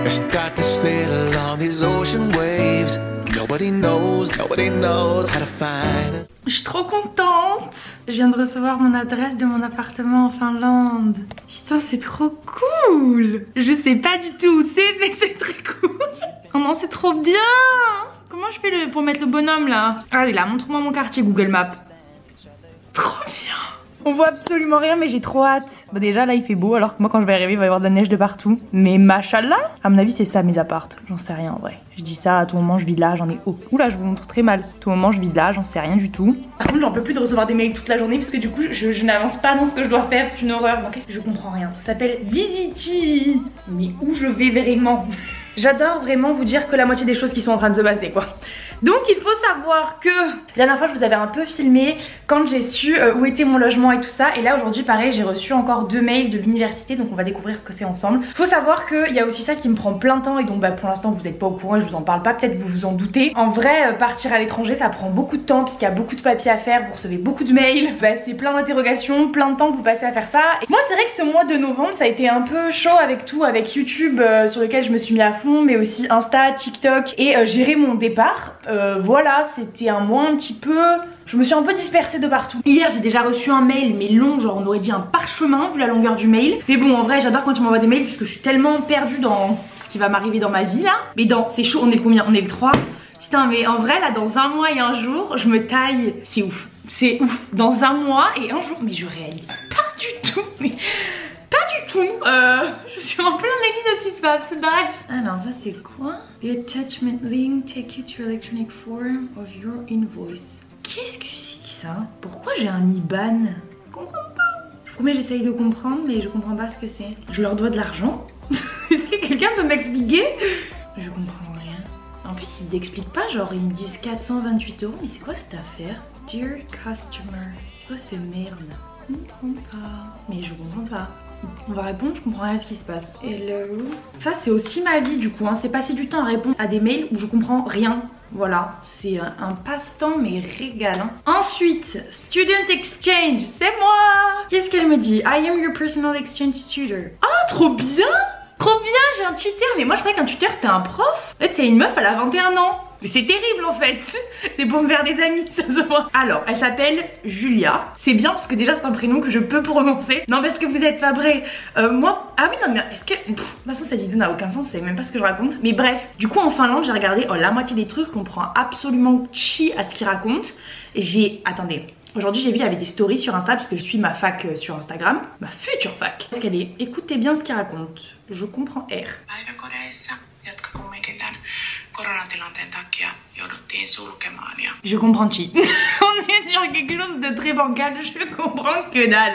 I start to sail on these ocean waves. Nobody knows how to find us. Je suis trop contente. Je viens de recevoir mon adresse de mon appartement en Finlande. Putain, c'est trop cool. Je sais pas du tout où c'est, mais c'est très cool. Oh non, c'est trop bien. Comment je fais pour mettre le bonhomme là? Allez là, montre-moi mon quartier Google Maps. Trop bien. On voit absolument rien, mais j'ai trop hâte. Bah déjà là il fait beau, alors que moi quand je vais arriver il va y avoir de la neige de partout. Mais machallah, à mon avis c'est ça mes appartes. J'en sais rien en vrai. Je dis ça, à tout moment je vis là, j'en ai haut. Oula, je vous montre très mal. À tout moment je vis là, j'en sais rien du tout. Par contre j'en peux plus de recevoir des mails toute la journée parce que du coup je n'avance pas dans ce que je dois faire, c'est une horreur. Donc je comprends rien. Ça s'appelle Visiti. Mais où je vais vraiment? J'adore vraiment vous dire que la moitié des choses qui sont en train de se passer quoi. Donc il faut savoir que la dernière fois je vous avais un peu filmé quand j'ai su où était mon logement et tout ça. Et là aujourd'hui pareil j'ai reçu encore 2 mails de l'université, donc on va découvrir ce que c'est ensemble. Faut savoir qu'il y a aussi ça qui me prend plein de temps et donc bah, pour l'instant vous n'êtes pas au courant et je vous en parle pas, peut-être vous vous en doutez. En vrai partir à l'étranger ça prend beaucoup de temps puisqu'il y a beaucoup de papiers à faire, vous recevez beaucoup de mails, bah, c'est plein d'interrogations, plein de temps que vous passez à faire ça. Et moi c'est vrai que ce mois de novembre ça a été un peu chaud avec tout, avec YouTube sur lequel je me suis mis à fond, mais aussi Insta, TikTok et gérer mon départ. Voilà, c'était un mois un petit peu... Je me suis un peu dispersée de partout. Hier j'ai déjà reçu un mail mais long, genre on aurait dit un parchemin vu la longueur du mail. Mais bon en vrai j'adore quand tu m'envoies des mails puisque je suis tellement perdue dans ce qui va m'arriver dans ma vie là. Mais c'est chaud, on est combien? On est le 3. Putain mais en vrai là dans un mois et un jour je me taille. C'est ouf, c'est ouf. Dans un mois et un jour, mais je réalise pas du tout. Mais... je suis en plein déni de ce qui se passe. Bref. Alors ça c'est quoi? The attachment link take you to electronic form of your invoice. Qu'est-ce que c'est que ça? Pourquoi j'ai un IBAN? Je comprends pas. Je promets j'essaye de comprendre mais je comprends pas ce que c'est. Je leur dois de l'argent? Est-ce que quelqu'un peut m'expliquer? Je comprends rien. En plus ils n'expliquent pas, genre ils me disent 428 €. Mais c'est quoi cette affaire? Dear customer. C'est quoi cette merde? Je comprends pas. Mais je comprends pas. On va répondre, je comprends rien à ce qui se passe. Hello. Ça c'est aussi ma vie du coup, hein. C'est passer du temps à répondre à des mails où je comprends rien. Voilà, c'est un passe-temps mais régal hein. Ensuite, Student Exchange, c'est moi. Qu'est-ce qu'elle me dit? I am your personal exchange tutor. Ah trop bien. Trop bien, j'ai un tuteur. Mais moi je croyais qu'un tuteur c'était un prof. En fait c'est une meuf, elle a 21 ans. Mais c'est terrible en fait. C'est pour me faire des amis, ça se voit. Alors, elle s'appelle Julia. C'est bien parce que déjà c'est un prénom que je peux prononcer. Non parce que vous êtes pas vrai. Moi, ah oui non mais est-ce que... de toute façon cette vidéo n'a aucun sens, vous savez même pas ce que je raconte. Mais bref, du coup en Finlande j'ai regardé la moitié des trucs, on prend absolument chi à ce qu'ils racontent. Et j'ai... Attendez. Aujourd'hui j'ai vu il y avait des stories sur Insta parce que je suis ma fac sur Instagram. Ma future fac. Parce qu'elle est... Écoutez bien ce qu'ils racontent. Je comprends R. Je comprends chi. On est sur quelque chose de très bancal, je comprends que dalle.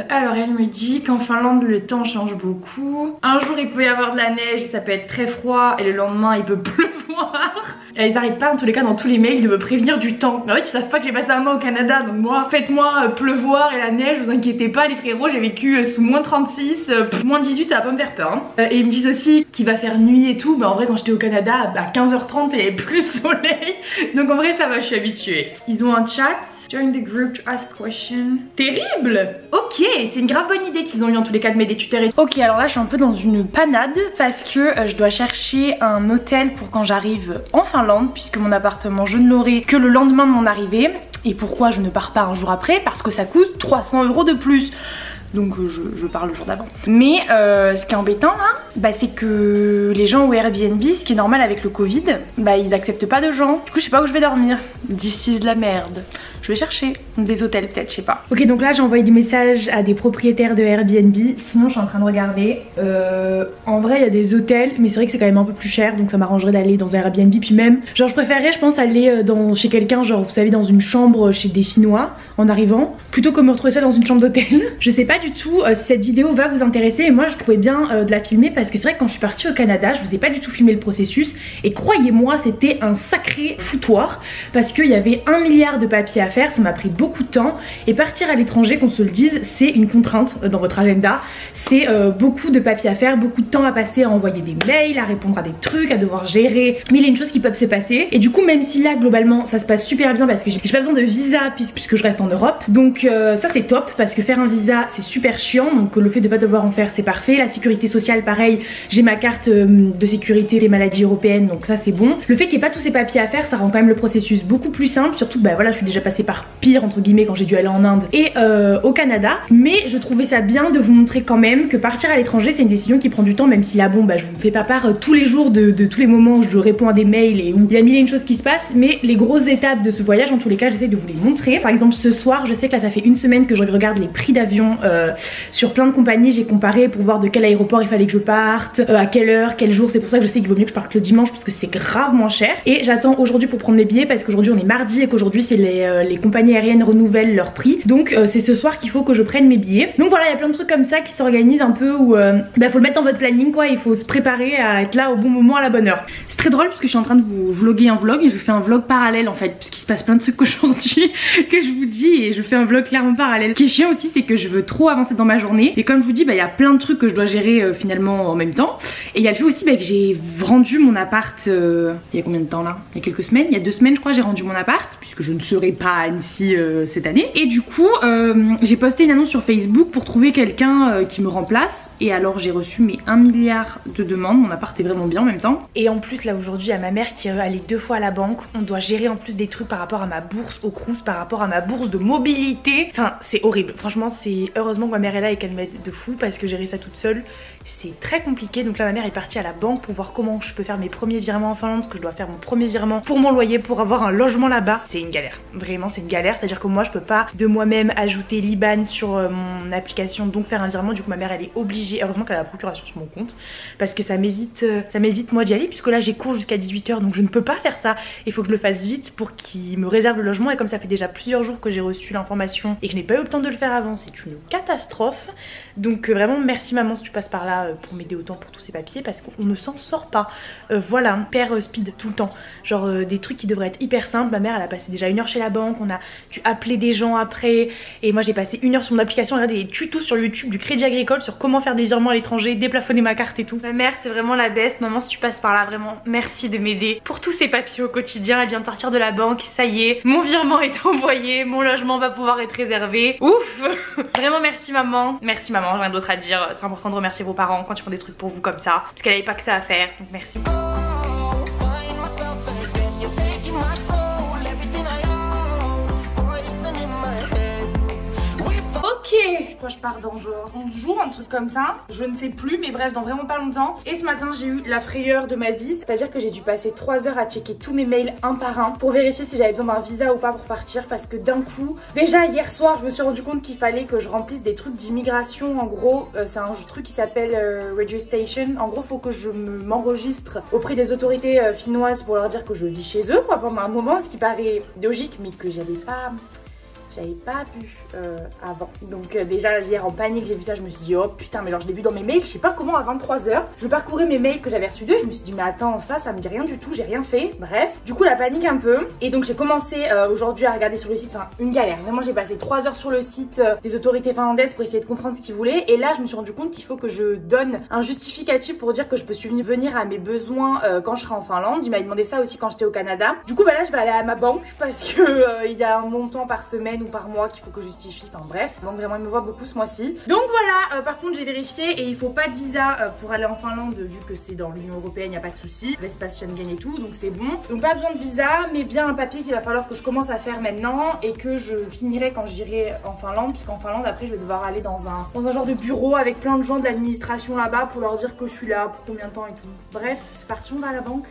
Alors elle me dit qu'en Finlande le temps change beaucoup. Un jour il peut y avoir de la neige, ça peut être très froid et le lendemain il peut pleuvoir. Et ils arrêtent pas en tous les cas dans tous les mails de me prévenir du temps. Mais en fait ils savent pas que j'ai passé un an au Canada, donc moi faites-moi pleuvoir et la neige, vous inquiétez pas les frérots, j'ai vécu sous moins 36, moins 18 ça va pas me faire peur hein. Et ils me disent aussi qu'il va faire nuit et tout. Bah en vrai quand j'étais au Canada à 15h30 il y avait plus soleil. Donc en vrai ça va, je suis habituée. Ils ont un chat. Join the group to ask questions. Terrible. Ok, c'est une grave bonne idée qu'ils ont eu en tous les cas de m'aider tuteurs. Ok, alors là je suis un peu dans une panade parce que je dois chercher un hôtel pour quand j'arrive en Finlande, puisque mon appartement je ne l'aurai que le lendemain de mon arrivée. Et pourquoi je ne pars pas un jour après? Parce que ça coûte 300 € de plus. Donc je pars le jour d'avant. Mais ce qui est embêtant là, bah, c'est que les gens au Airbnb, ce qui est normal avec le Covid, bah ils acceptent pas de gens. Du coup je sais pas où je vais dormir. D'ici de la merde. Je vais chercher des hôtels peut-être, je sais pas. Ok donc là j'ai envoyé des messages à des propriétaires de Airbnb. Sinon je suis en train de regarder. En vrai il y a des hôtels, mais c'est vrai que c'est quand même un peu plus cher. Donc ça m'arrangerait d'aller dans un Airbnb. Puis même, genre je préférerais je pense aller chez quelqu'un, genre vous savez dans une chambre chez des Finnois en arrivant, plutôt que me retrouver ça dans une chambre d'hôtel. Je sais pas du tout si cette vidéo va vous intéresser. Et moi je trouvais bien de la filmer parce que c'est vrai que quand je suis partie au Canada, je vous ai pas du tout filmé le processus. Et croyez-moi c'était un sacré foutoir. Parce qu'il y avait 1 milliard de papiers à faire, ça m'a pris beaucoup de temps. Et partir à l'étranger, qu'on se le dise, c'est une contrainte dans votre agenda. C'est beaucoup de papiers à faire, beaucoup de temps à passer à envoyer des mails, à répondre à des trucs, à devoir gérer mille et une choses qui peuvent se passer. Et du coup même si là globalement ça se passe super bien parce que j'ai pas besoin de visa puisque je reste en Europe. Donc ça c'est top parce que faire un visa c'est super chiant, donc le fait de pas devoir en faire c'est parfait. La sécurité sociale pareil, j'ai ma carte de sécurité des maladies européennes, donc ça c'est bon. Le fait qu'il n'y ait pas tous ces papiers à faire, ça rend quand même le processus beaucoup plus simple, surtout bah voilà, je suis déjà passée par pire entre guillemets quand j'ai dû aller en Inde et au Canada, mais je trouvais ça bien de vous montrer quand même que partir à l'étranger c'est une décision qui prend du temps, même si là bon bah je vous fais pas part tous les jours de tous les moments où je réponds à des mails et où il y a mille et une choses qui se passent, mais les grosses étapes de ce voyage en tous les cas j'essaie de vous les montrer. Par exemple ce soir, je sais que là ça fait une semaine que je regarde les prix d'avion sur plein de compagnies, j'ai comparé pour voir de quel aéroport il fallait que je parte, à quelle heure, quel jour, c'est pour ça que je sais qu'il vaut mieux que je parte le dimanche parce que c'est grave moins cher. Et j'attends aujourd'hui pour prendre mes billets parce qu'aujourd'hui on est mardi et qu'aujourd'hui c'est les compagnies aériennes renouvellent leurs prix, donc c'est ce soir qu'il faut que je prenne mes billets. Donc voilà, il y a plein de trucs comme ça qui s'organisent un peu où bah faut le mettre dans votre planning quoi, il faut se préparer à être là au bon moment à la bonne heure. C'est très drôle parce que je suis en train de vous vlogger un vlog et je fais un vlog parallèle en fait, puisqu'il se passe plein de trucs aujourd'hui que je vous dis et je fais un vlog clairement parallèle. Ce qui est chiant aussi c'est que je veux trop avancer dans ma journée et comme je vous dis bah il y a plein de trucs que je dois gérer finalement en même temps, et il y a le fait aussi bah, que j'ai rendu mon appart il y a combien de temps là, il y a quelques semaines, il y a 2 semaines je crois j'ai rendu mon appart puisque je ne serai pas à Annecy cette année, et du coup j'ai posté une annonce sur Facebook pour trouver quelqu'un qui me remplace, et alors j'ai reçu mes 1 milliard de demandes, mon appart est vraiment bien en même temps, et en plus là aujourd'hui il y a ma mère qui est allée 2 fois à la banque, on doit gérer en plus des trucs par rapport à ma bourse au Crous, par rapport à ma bourse de mobilité, enfin c'est horrible, franchement c'est heureusement que ma mère est là et qu'elle m'aide de fou parce que gérer ça toute seule c'est très compliqué. Donc là ma mère est partie à la banque pour voir comment je peux faire mes premiers virements en Finlande, parce que je dois faire mon premier virement pour mon loyer pour avoir un logement là-bas. C'est une galère, vraiment c'est une galère, c'est à dire que moi je peux pas de moi-même ajouter l'IBAN sur mon application, donc faire un virement. Du coup ma mère elle est obligée, heureusement qu'elle a la procuration sur mon compte parce que ça m'évite moi d'y aller, puisque là j'ai cours jusqu'à 18 h donc je ne peux pas faire ça, il faut que je le fasse vite pour qu'il me réserve le logement, et comme ça fait déjà plusieurs jours que j'ai reçu l'information et que je n'ai pas eu le temps de le faire avant, c'est une catastrophe. Donc vraiment merci maman si tu passes par là pour m'aider autant pour tous ces papiers, parce qu'on ne s'en sort pas. Voilà, hyper speed tout le temps, genre des trucs qui devraient être hyper simples. Ma mère elle a passé déjà 1 heure chez la banque, on a dû appeler des gens après, et moi j'ai passé 1 heure sur mon application à regarder des tutos sur YouTube du Crédit Agricole sur comment faire des virements à l'étranger, déplafonner ma carte et tout. Ma mère c'est vraiment la best, maman si tu passes par là vraiment merci de m'aider pour tous ces papiers au quotidien. Elle vient de sortir de la banque, ça y est, mon virement est envoyé, mon logement va pouvoir être réservé, ouf. Vraiment merci maman, rien d'autre à dire, c'est important de remercier vos parents quand ils font des trucs pour vous comme ça, parce qu'elle avait pas que ça à faire, donc merci. Ok, moi je pars dans genre 11 jours, un truc comme ça, je ne sais plus, mais bref dans vraiment pas longtemps. Et ce matin j'ai eu la frayeur de ma vie, c'est à dire que j'ai dû passer 3 heures à checker tous mes mails un par un pour vérifier si j'avais besoin d'un visa ou pas pour partir, parce que d'un coup, déjà hier soir je me suis rendu compte qu'il fallait que je remplisse des trucs d'immigration. En gros c'est un truc qui s'appelle registration, en gros faut que je m'enregistre auprès des autorités finnoises pour leur dire que je vis chez eux pendant un moment, ce qui paraît logique mais que j'avais pas vu avant. Donc déjà hier en panique j'ai vu ça, je me suis dit oh putain, mais genre je l'ai vu dans mes mails, je sais pas comment à 23 h je parcourais mes mails que j'avais reçus d'eux, je me suis dit mais attends, ça me dit rien du tout, j'ai rien fait, bref. Du coup la panique un peu, et donc j'ai commencé aujourd'hui à regarder sur le site, enfin une galère, vraiment j'ai passé 3 heures sur le site des autorités finlandaises pour essayer de comprendre ce qu'ils voulaient, et là je me suis rendu compte qu'il faut que je donne un justificatif pour dire que je peux venir à mes besoins quand je serai en Finlande. Il m'a demandé ça aussi quand j'étais au Canada. Du coup bah là je vais aller à ma banque parce que il y a un montant par semaine ou par mois qu'il faut que je justifie, enfin bref, donc vraiment il me voit beaucoup ce mois-ci. Donc voilà, par contre j'ai vérifié et il faut pas de visa pour aller en Finlande vu que c'est dans l'Union Européenne, il n'y a pas de souci, l'espace Schengen et tout, donc c'est bon. Donc pas besoin de visa, mais bien un papier qu'il va falloir que je commence à faire maintenant et que je finirai quand j'irai en Finlande, puisqu'en Finlande après je vais devoir aller dans un genre de bureau avec plein de gens de l'administration là-bas pour leur dire que je suis là, pour combien de temps et tout. Bref, c'est parti, on va à la banque.